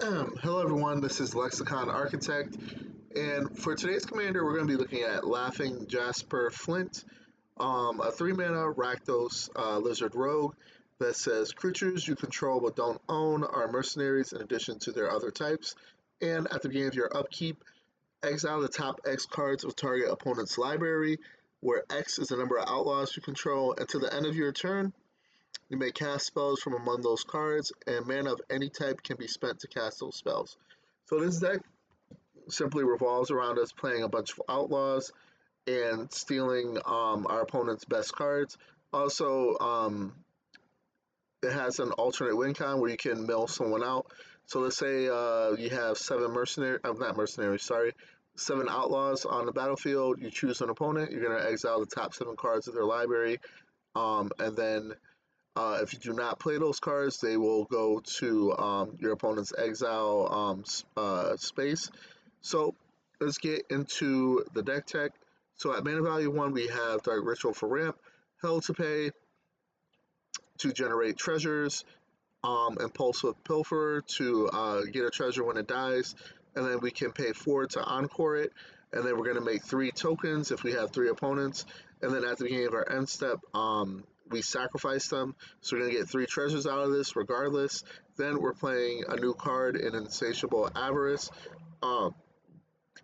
Hello everyone, this is Lexicon Architect, and for today's commander we're going to be looking at Laughing Jasper Flint, a 3-mana Rakdos Lizard Rogue that says creatures you control but don't own are mercenaries in addition to their other types, and at the beginning of your upkeep, exile the top X cards of target opponent's library, where X is the number of outlaws you control, and to the end of your turn, you may cast spells from among those cards, and mana of any type can be spent to cast those spells. So this deck simply revolves around us playing a bunch of outlaws and stealing our opponent's best cards. Also, it has an alternate win con where you can mill someone out. So let's say you have seven outlaws on the battlefield. You choose an opponent. You're going to exile the top 7 cards of their library, and then if you do not play those cards, they will go to your opponent's exile space. So let's get into the deck tech. So at mana value 1, we have Dark Ritual for ramp, Hell to pay to generate treasures, Impulsive Pilferer to get a treasure when it dies, and then we can pay 4 to encore it, and then we're going to make 3 tokens if we have 3 opponents, and then at the beginning of our end step, we sacrifice them, so we're going to get 3 treasures out of this regardless. Then we're playing a new card in Insatiable Avarice,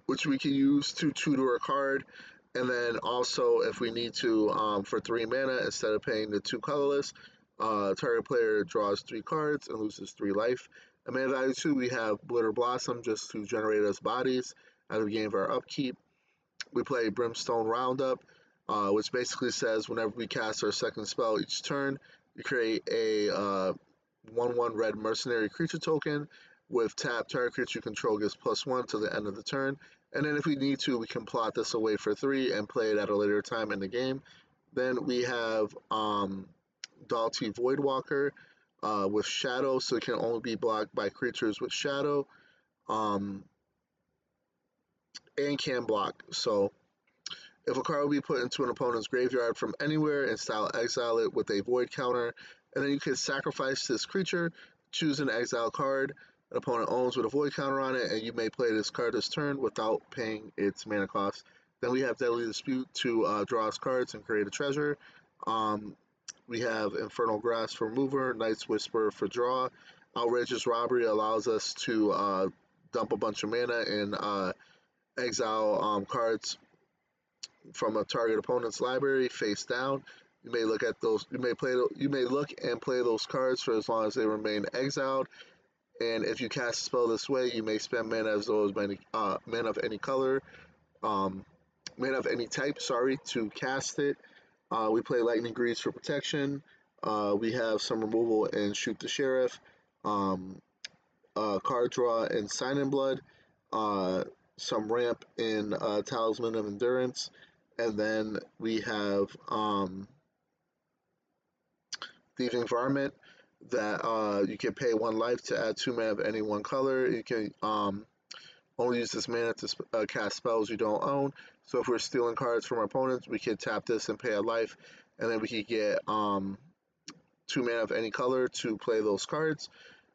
which we can use to tutor a card, and then also if we need to, for 3 mana, instead of paying the 2 colorless, target player draws 3 cards and loses 3 life. At mana value 2, we have Blitter Blossom just to generate us bodies at the beginning of our upkeep. We play Brimstone Roundup, which basically says whenever we cast our second spell each turn, you create a 1/1 red mercenary creature token with tap target creature you control gets +1 to the end of the turn. And then if we need to, we can plot this away for 3 and play it at a later time in the game. Then we have Dalty Voidwalker with Shadow, so it can only be blocked by creatures with Shadow, and can block. So if a card will be put into an opponent's graveyard from anywhere and style exile it with a void counter, and then you can sacrifice this creature, choose an exile card an opponent owns with a void counter on it, and you may play this card this turn without paying its mana cost. Then we have Deadly Dispute to draw us cards and create a treasure. We have Infernal Grasp for mover, Night's Whisper for draw. Outrageous Robbery allows us to dump a bunch of mana and exile cards from a target opponent's library face down. You may look at those. You may look and play those cards for as long as they remain exiled. And if you cast a spell this way, you may spend mana as though as many mana of any color, mana of any type. Sorry, to cast it. We play Lightning Greaves for protection. We have some removal and Shoot the Sheriff. Card draw and Sign in Blood. Some ramp in Talisman of Endurance. And then we have Thieving Varmint that you can pay 1 life to add 2 mana of any one color. You can only use this mana to cast spells you don't own. So if we're stealing cards from our opponents, we can tap this and pay a life, and then we can get 2 mana of any color to play those cards.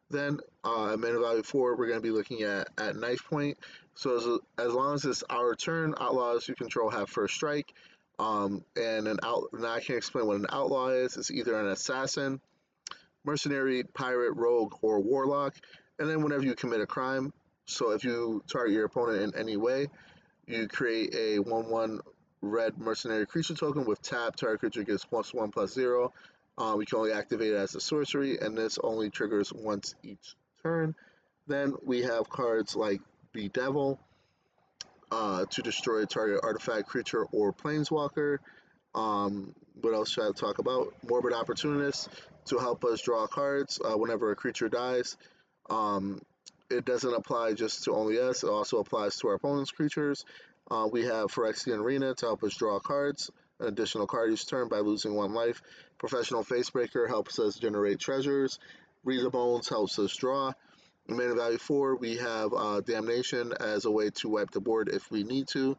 Then at mana value 4, we're going to be looking at Knife Point. So as long as it's our turn, outlaws you control have first strike. And now I can explain what an outlaw is. It's either an assassin, mercenary, pirate, rogue, or warlock. And then whenever you commit a crime, so if you target your opponent in any way, you create a 1/1 red mercenary creature token with tap. Target creature gets +1/+0. We can only activate it as a sorcery, and this only triggers once each turn. Then we have cards like Bedevil to destroy a target artifact, creature, or planeswalker. What else should I talk about? Morbid Opportunist to help us draw cards whenever a creature dies. It doesn't apply just to only us, it also applies to our opponent's creatures. We have Phyrexian Arena to help us draw cards, an additional card each turn by losing 1 life. Professional Facebreaker helps us generate treasures. Read the Bones helps us draw. In mana value 4, we have Damnation as a way to wipe the board if we need to.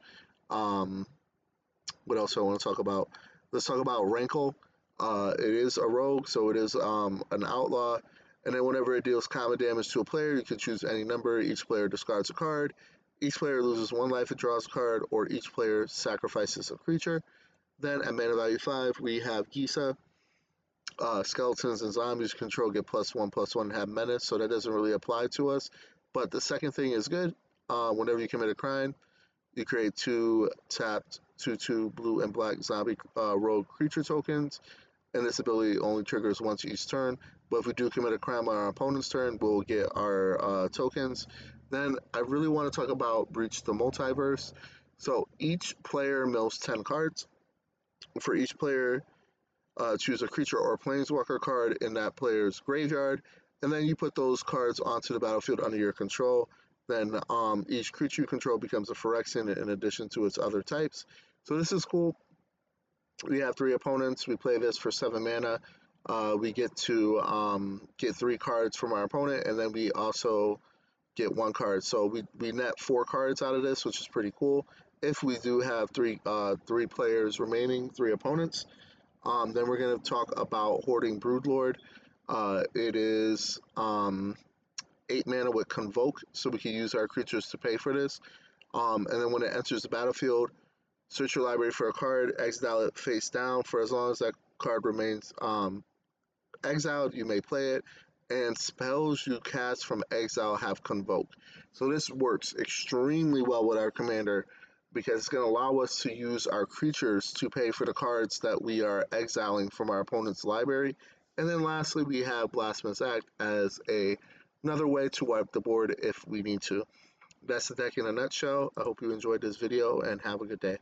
What else do I want to talk about? Let's talk about Rankle. It is a rogue, so it is an outlaw. And then whenever it deals combat damage to a player, you can choose any number. Each player discards a card. Each player loses 1 life and draws a card, or each player sacrifices a creature. Then at mana value 5, we have Gisa. Skeletons and zombies control get +1/+1 and have menace, so that doesn't really apply to us. But the second thing is good. Whenever you commit a crime, you create 2 tapped 2/2 blue and black zombie rogue creature tokens, and this ability only triggers once each turn. But if we do commit a crime on our opponent's turn, we'll get our tokens. Then I really want to talk about Breach the Multiverse. So each player mills 10 cards. For each player, choose a creature or a planeswalker card in that player's graveyard, and then you put those cards onto the battlefield under your control. Then each creature you control becomes a Phyrexian in addition to its other types. So this is cool. We have 3 opponents. We play this for 7 mana. We get to get 3 cards from our opponent, and then we also get 1 card. So we net 4 cards out of this, which is pretty cool. If we do have three players remaining, 3 opponents, then we're going to talk about Hoarding Broodlord. It is 8 mana with Convoke, so we can use our creatures to pay for this. And then when it enters the battlefield, search your library for a card, exile it face down. For as long as that card remains exiled, you may play it. And spells you cast from exile have Convoke. So this works extremely well with our commander because it's going to allow us to use our creatures to pay for the cards that we are exiling from our opponent's library. And then lastly, we have Blasphemous Act as another way to wipe the board if we need to. That's the deck in a nutshell. I hope you enjoyed this video and have a good day.